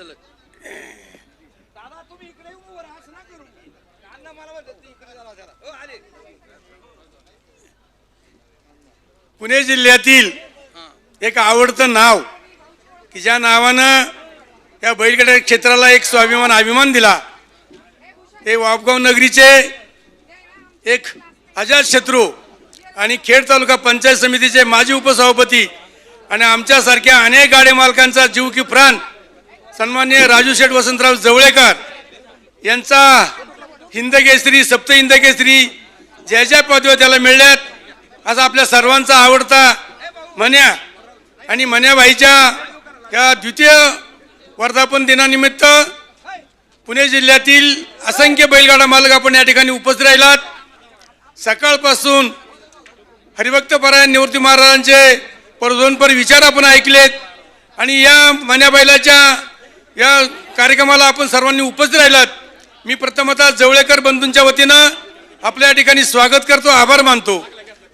सलग दादा तुम्ही इकडे येऊ वर असं ना करू अण्णा मला म्हणतात ते इकडे जावा जरा हो आले पुणे जिल्ह्यातील एक आवडतं नाव की ज्या नावानं या बैलगाडा क्षेत्राला एक स्वाभिमान अभिमान दिला ते वापगाव नगरीचे एक अजातशत्रू आणि खेड तालुका पंचायत समितीचे माजी उपसभापती आणि आमच्यासारख्या अनेक गाडे मालकांचा जीव की प्राण सन्माननीय राजू शेठ वसंतराव जवळेकर यांचा हिंदकेसरी सप्त हिंदकेसरी ज्या ज्या पदव्या त्याला मिळल्यात आज आपल्या सर्वांचा आवडता मन्या आणि मन्याबाईच्या या द्वितीय वर्धापन दिनानिमित्त पुणे जिल्ह्यातील असंख्य बैलगाडा मालक आपण या ठिकाणी उपस्थित राहिलात. सकाळपासून हरिभक्तपरायण निवृत्ती महाराजांचे परदोनपर विचार आपण ऐकलेत आणि या मन्याबाईलाच्या या कार्यक्रमाला आपण सर्वांनी उपस्थित राहिलात. मी प्रथमतः जवळेकर बंधूंच्या वतीनं आपल्या या ठिकाणी स्वागत करतो, आभार मानतो.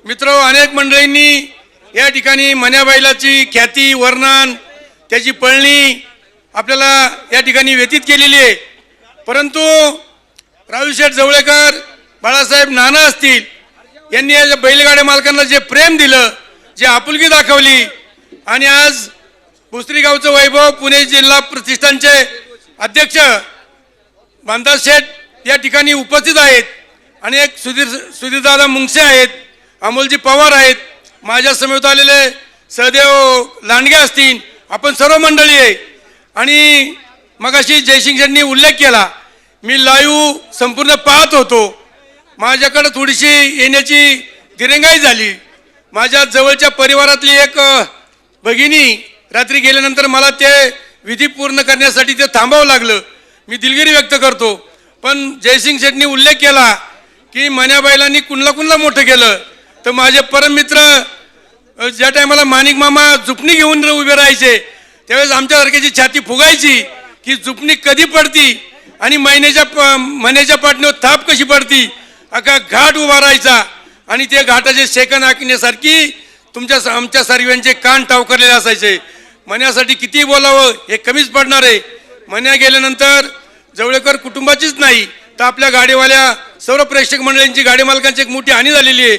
मित्र अनेक मंडळींनी या ठिकाणी मन्याबाईलाची ख्याती वर्णन त्याची पळणी आपल्याला या ठिकाणी व्यतीत केलेली आहे. परंतु राजूशेठ जवळेकर बाळासाहेब नाना असतील यांनी या बैलगाड्या मालकांना जे प्रेम दिलं जे आपुलकी दाखवली आणि आज भुसरी गावचं वैभव पुणे जिल्हा प्रतिष्ठानचे अध्यक्ष बांधा शेठ या ठिकाणी उपस्थित आहेत आणि एक सुधीरदादा मुंगसे आहेत, अमोलजी पवार आहेत, माझ्या समेत आलेले सहदेव लांडगे असतील, आपण सर्व मंडळी आहे. आणि मगाशी जयसिंग शेठनी उल्लेख केला, मी लाईव्ह संपूर्ण पाहत होतो. माझ्याकडे थोडीशी येण्याची दिरंगाई झाली. माझ्या जवळच्या परिवारातली एक भगिनी रात्री गेल्यानंतर मला ते विधी पूर्ण करण्यासाठी ते थांबावं लागलं. मी दिलगिरी व्यक्त करतो. पण जयसिंग शेठनी उल्लेख केला की मन्याबाईलांनी कुणला मोठं केलं, तर माझे परममित्र ज्या टायमाला माणिक मामा जुपणी घेऊन उभे राहायचे त्यावेळेस आमच्यासारख्याची छाती फुगायची की जुपणी कधी पडती आणि महिन्याच्या पाठणीवर थाप कशी पडती. अख्खा घाट उभा राहायचा आणि ते घाटाचे शेकन आखण्यासारखी आमच्या सर्वांचे कान टावकरलेले असायचे. मन्यासाठी किती बोलावं हे कमीच पडणार आहे. मन्या गेल्यानंतर जवळेकर कुटुंबाचीच नाही तर आपल्या गाडीवाल्या सर्व प्रेक्षक मंडळींची गाडी मालकांची एक मोठी हानी झालेली आहे,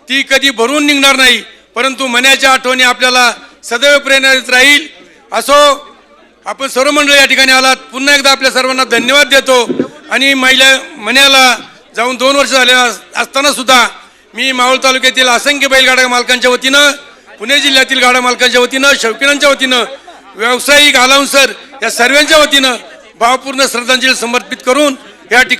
ती कधी भरून निघणार नाही. परंतु मन्याच्या आठवणी आपल्याला सदैव प्रेरणा राहील. असो, आपण सर्व मंडळी या ठिकाणी आलात, पुन्हा एकदा आपल्या सर्वांना धन्यवाद देतो. आणि मन्याला जाऊन 2 वर्ष झाले असताना सुद्धा मी मावळ तालुक्यातील असंख्य बैलगाडा मालकांच्या वतीनं, पुणे जिल्ह्यातील गाडा मालकांच्या वतीनं, शौकीनांच्या वतीनं, व्यावसायिक अलाउन्सर या सर्वांच्या वतीनं भावपूर्ण श्रद्धांजली समर्पित करून या ठिकाणी